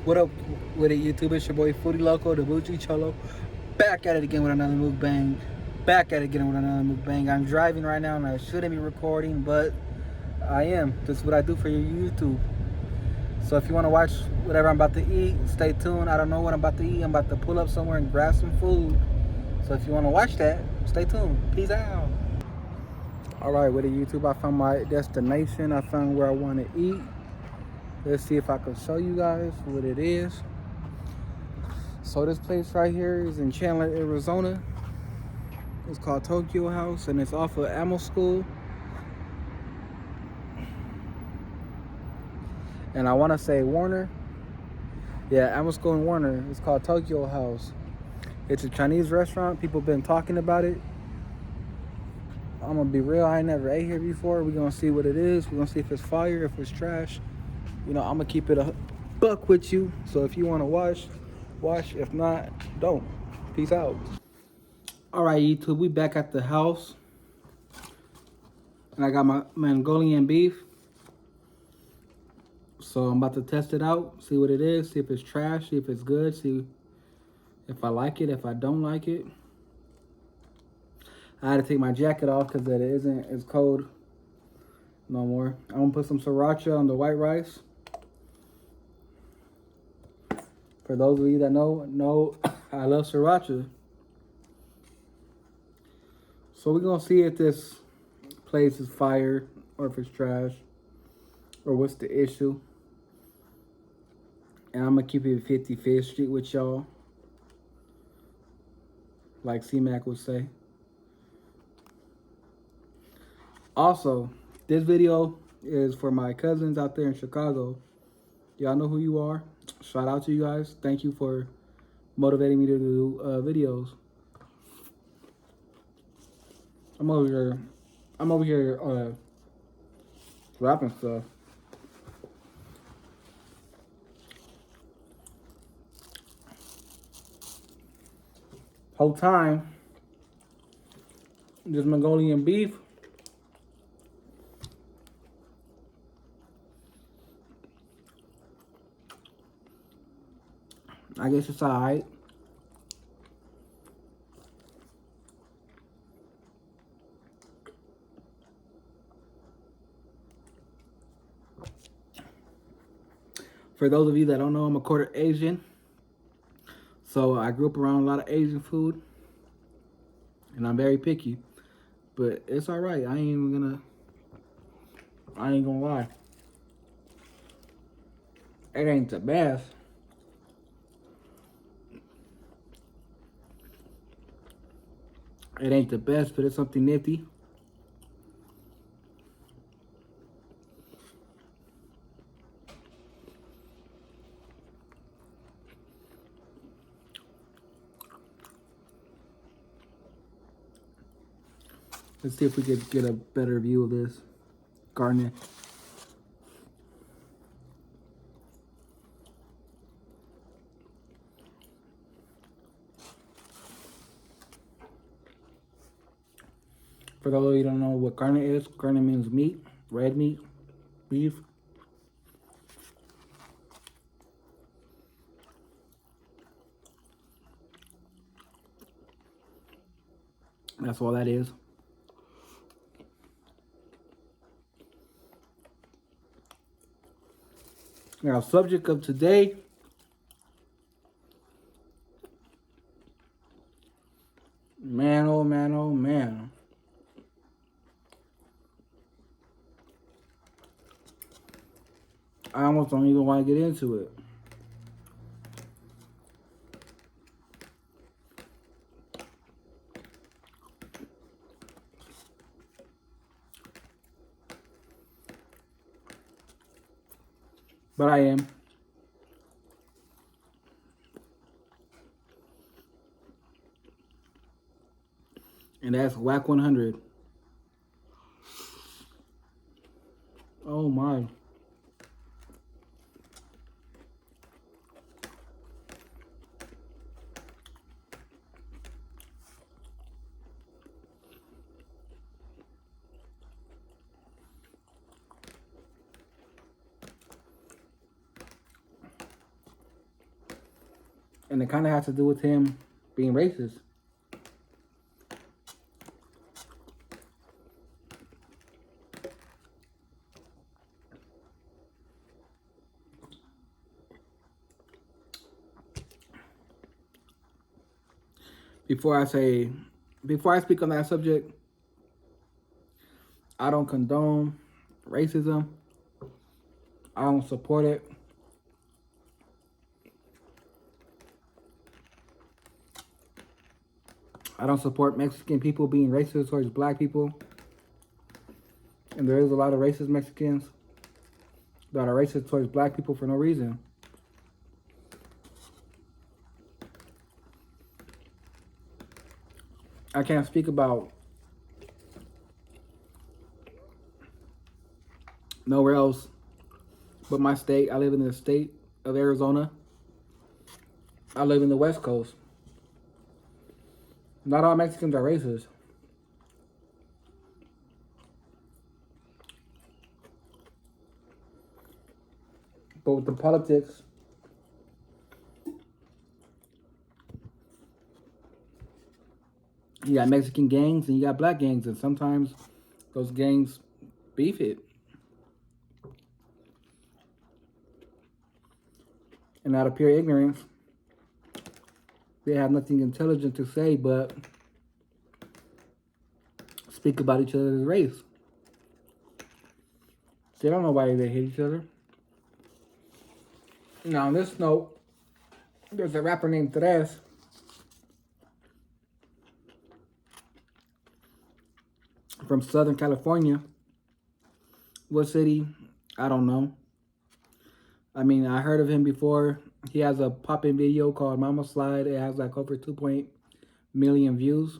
What up with it, YouTube? It's your boy Foodie Loco, the Bougie Cholo. Back at it again with another mukbang. Back at it again with another mukbang. I'm driving right now and I shouldn't be recording, but I am. This is what I do for your YouTube. So if you want to watch whatever I'm about to eat, stay tuned. I don't know what I'm about to eat. I'm about to pull up somewhere and grab some food. So if you want to watch that, stay tuned. Peace out. Alright, with it, YouTube, I found my destination. I found where I want to eat. Let's see if I can show you guys what it is. So this place right here is in Chandler, Arizona. It's called Tokyo House and it's off of Ammo School. And I want to say Warner. Yeah, Ammo School and Warner. It's called Tokyo House. It's a Chinese restaurant. People been talking about it. I'm going to be real. I ain't never ate here before. We're going to see what it is. We're going to see if it's fire, if it's trash. You know, I'm going to keep it a buck with you. So if you want to watch. If not, don't. Peace out. All right, YouTube, we back at the house. And I got my Mongolian beef. So I'm about to test it out, see what it is, see if it's trash, see if it's good, see if I like it, if I don't like it. I had to take my jacket off because it's cold no more. I'm gonna put some sriracha on the white rice. For those of you that know I love sriracha. So we're gonna see if this place is fire or if it's trash or what's the issue. And I'm gonna keep it 50-50 street with y'all, like C-Mac would say. Also, this video is for my cousins out there in Chicago. Y'all know who you are. Shout out to you guys. Thank you for motivating me to do videos. I'm over here rapping stuff. Whole time, this Mongolian beef. I guess it's alright. For those of you that don't know, I'm a quarter Asian. So I grew up around a lot of Asian food. And I'm very picky. But it's alright. I ain't gonna lie. It ain't the best. It ain't the best, but it's something nifty. Let's see if we could get a better view of this garnet. For those of you who don't know what garnet is, garnet means meat, red meat, beef. That's all that is. Now, subject of today, man, oh man, oh man. I almost don't even want to get into it. But I am. And that's whack 100. Oh my. And it kind of has to do with him being racist. Before I speak on that subject, I don't condone racism. I don't support it. I don't support Mexican people being racist towards black people. And there is a lot of racist Mexicans that are racist towards black people for no reason. I can't speak about nowhere else but my state. I live in the state of Arizona. I live in the West Coast. Not all Mexicans are racist. But with the politics, you got Mexican gangs and you got black gangs, and sometimes those gangs beef it. And out of pure ignorance, they have nothing intelligent to say but speak about each other's race. They don't know why they hate each other. Now, on this note, there's a rapper named Tres. From Southern California. What city? I don't know. I mean, I heard of him before. He has a poppin' video called Mama Slide. It has like over 2 million views.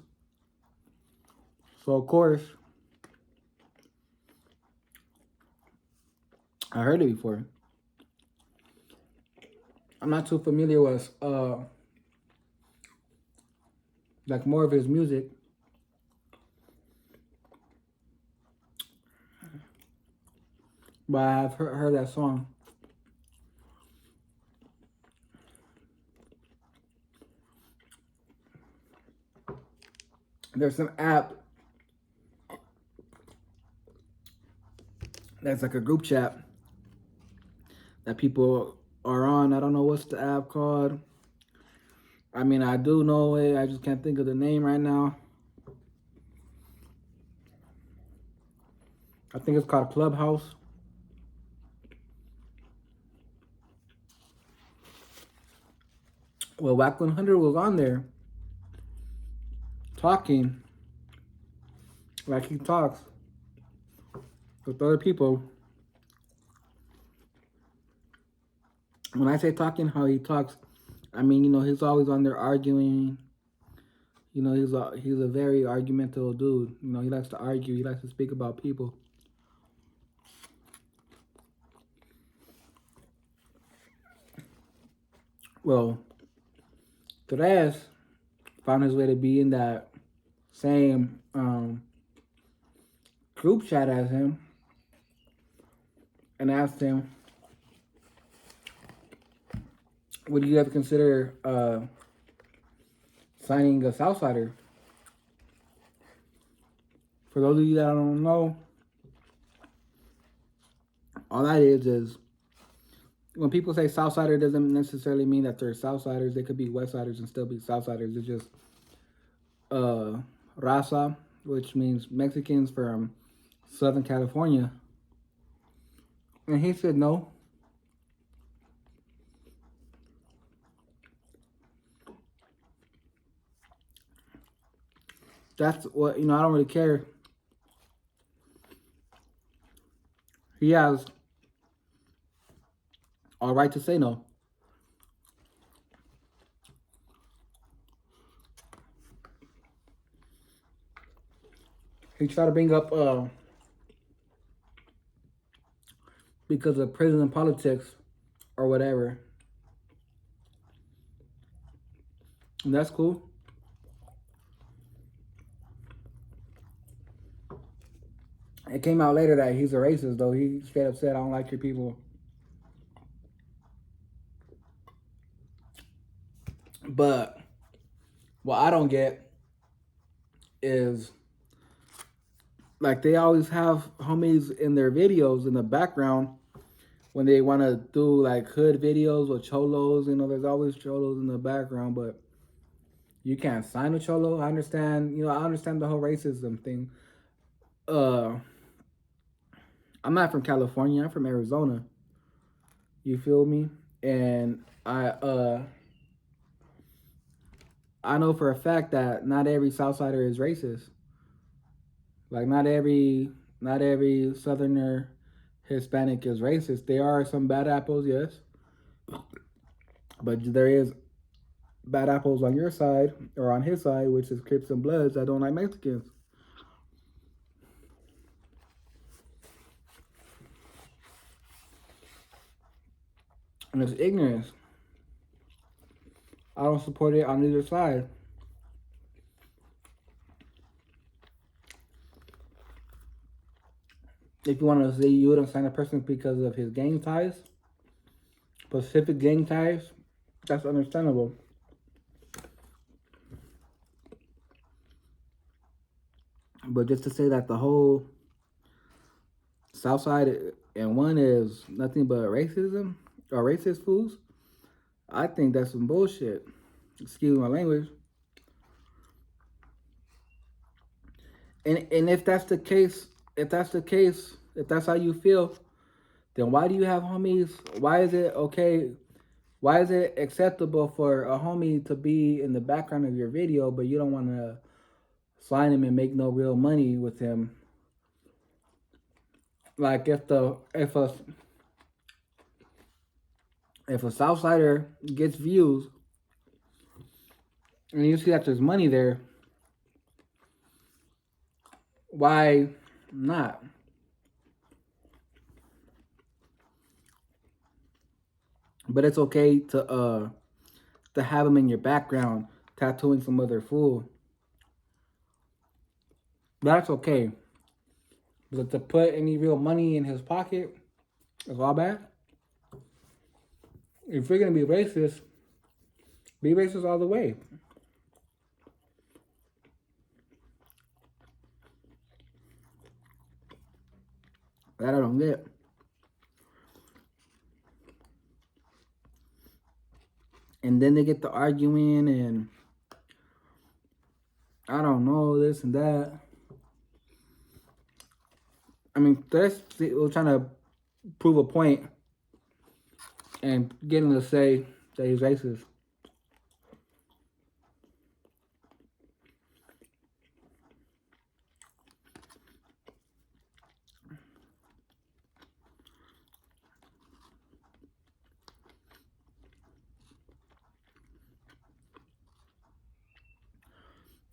So, of course, I heard it before. I'm not too familiar with like more of his music. But I've heard that song. There's some app that's like a group chat that people are on. I don't know what's the app called. I mean, I do know it. I just can't think of the name right now. I think it's called Clubhouse. Well, Whack 100 was on there talking like he talks with other people. When I say talking how he talks, I mean, you know, he's always on there arguing. You know, he's a very argumentative dude. You know, he likes to argue. He likes to speak about people. Well, Tres found his way to be in that same group chat as him and asked him, would you ever consider signing a Southsider? For those of you that don't know, all that is when people say Southsider, doesn't necessarily mean that they're Southsiders. They could be Westsiders and still be Southsiders. It's just raza, which means Mexicans from Southern California. And he said no. That's what, you know, I don't really care. He has all right to say no. He tried to bring up because of prison politics or whatever. And that's cool. It came out later that he's a racist, though. He straight up said, I don't like your people. But what I don't get is like they always have homies in their videos in the background when they want to do like hood videos with cholos. You know, there's always cholos in the background, but you can't sign a cholo. I understand. You know, I understand the whole racism thing. Uh, I'm not from California. I'm from Arizona. You feel me? And I know for a fact that not every Southsider is racist. Like not every Southerner Hispanic is racist. There are some bad apples, yes, but there is bad apples on your side or on his side, which is Crips and Bloods that don't like Mexicans. And it's ignorance. I don't support it on either side. If you want to say you wouldn't sign a person because of his gang ties, specific gang ties, that's understandable. But just to say that the whole South Side and one is nothing but racism or racist fools, I think that's some bullshit. Excuse my language. And if that's the case, if that's how you feel, then why do you have homies? Why is it okay? Why is it acceptable for a homie to be in the background of your video, but you don't want to sign him and make no real money with him? Like if a Southsider gets views and you see that there's money there, why not? But it's okay to have him in your background tattooing some other fool. That's okay. But to put any real money in his pocket is all bad. If you're gonna be racist all the way. That I don't get. And then they get to arguing and I don't know this and that. I mean, we're trying to prove a point and getting to say that he's racist.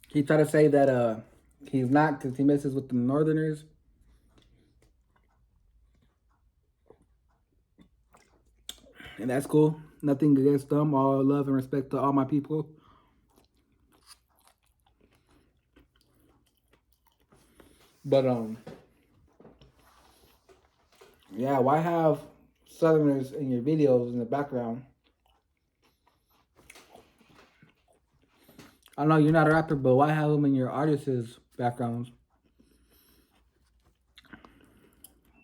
He tried to say that he's not because he messes with the Northerners. And that's cool. Nothing against them. All love and respect to all my people. But yeah, why have Southerners in your videos in the background? I know you're not a rapper, but why have them in your artists' backgrounds?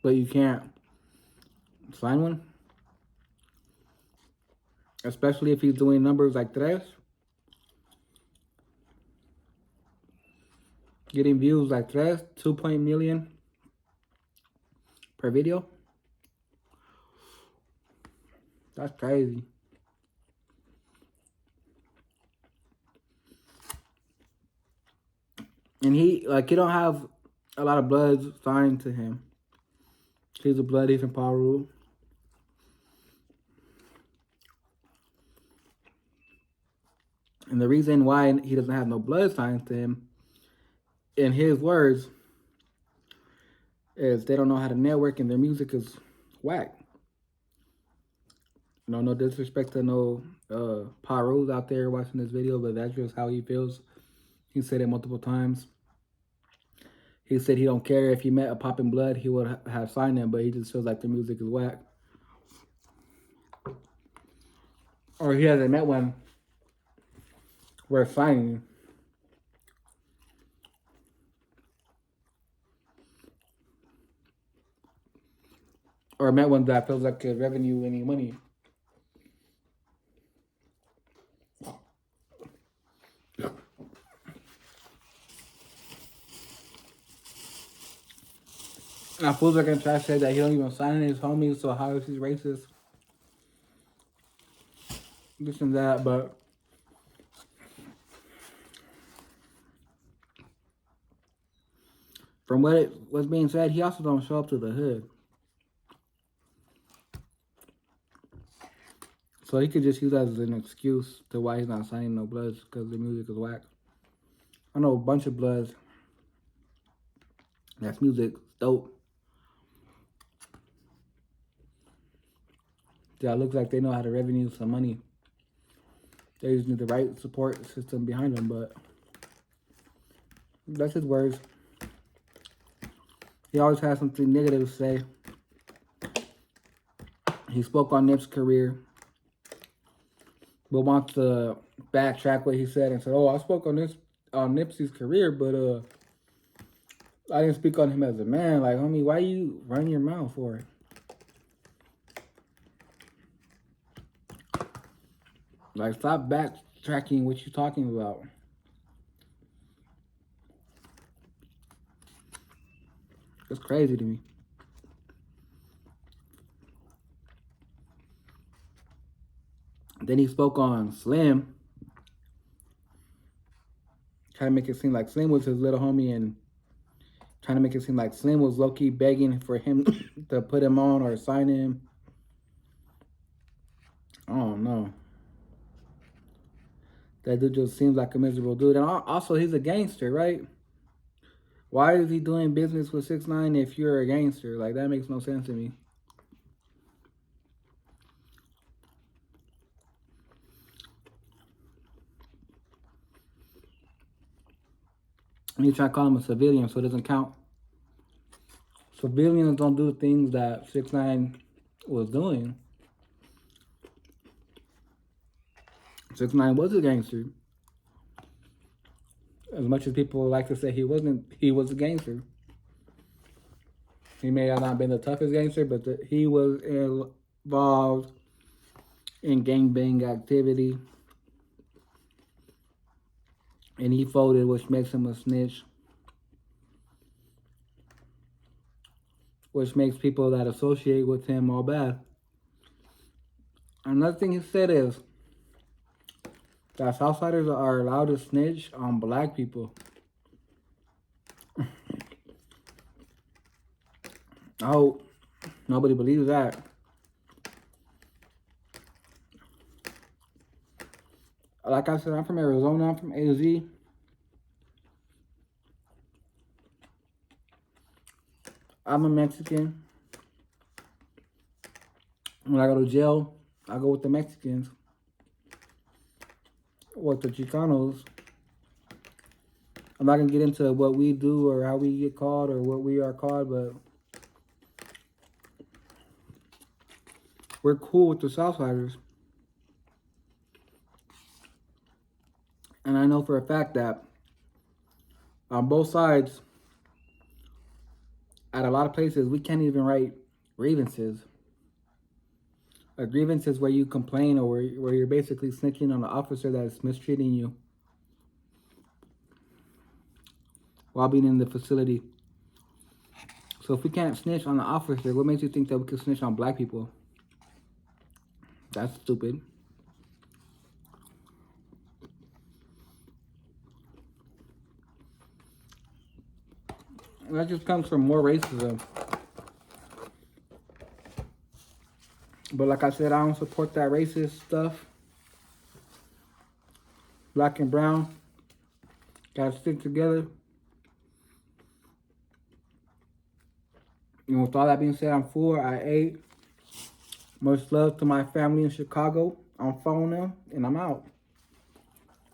But you can't sign one? Especially if he's doing numbers like Tres. Getting views like Tres, 2 million per video. That's crazy. And he don't have a lot of bloods signed to him. He's a blood, he's from Paru. And the reason why he doesn't have no blood signed to him, in his words, is they don't know how to network and their music is whack. No disrespect to no Parus out there watching this video, but that's just how he feels. He said it multiple times. He said he don't care if he met a Poppin' Blood, he would have signed him, but he just feels like the music is whack. Or he hasn't met one we're signing. Or met one that feels like a revenue any money. Now fools are gonna try to say that he don't even sign his homies, so how is he racist? This and that, but from what it was being said, he also don't show up to the hood. So he could just use that as an excuse to why he's not signing no Bloods, because the music is whack. I know a bunch of Bloods. That's music, dope. Yeah, it looks like they know how to revenue some money. They just need the right support system behind them, but that's his words. He always has something negative to say. He spoke on Nip's career, but wants to backtrack what he said and said, "Oh, I spoke on Nipsey's career, but I didn't speak on him as a man." Like, homie, why you run your mouth for it? Like, stop backtracking what you're talking about. It's crazy to me. Then he spoke on Slim. Trying to make it seem like Slim was his little homie and trying to make it seem like Slim was low-key begging for him to put him on or sign him. I don't know. That dude just seems like a miserable dude. And also, he's a gangster, right? Why is he doing business with 6ix9ine if you're a gangster? Like, that makes no sense to me. And you try to call him a civilian, so it doesn't count. Civilians don't do the things that 6ix9ine was doing. 6ix9ine was a gangster. As much as people like to say he wasn't, he was a gangster. He may have not been the toughest gangster, but he was involved in gangbang activity. And he folded, which makes him a snitch. Which makes people that associate with him all bad. Another thing he said is that Southsiders are allowed to snitch on black people. I hope nobody believes that. Like I said, I'm from Arizona. I'm from AZ. I'm a Mexican. When I go to jail, I go with the Mexicans. With the Chicanos. I'm not going to get into what we do or how we get called or what we are called, but we're cool with the Southsiders. And I know for a fact that on both sides, at a lot of places, we can't even write grievances. A grievance is where you complain or where you're basically snitching on the officer that's mistreating you while being in the facility. So if we can't snitch on the officer, what makes you think that we can snitch on black people? That's stupid. That just comes from more racism. But like I said, I don't support that racist stuff. Black and brown gotta stick together. And with all that being said, I'm full. I ate. Much love to my family in Chicago. I'm phoning them, and I'm out.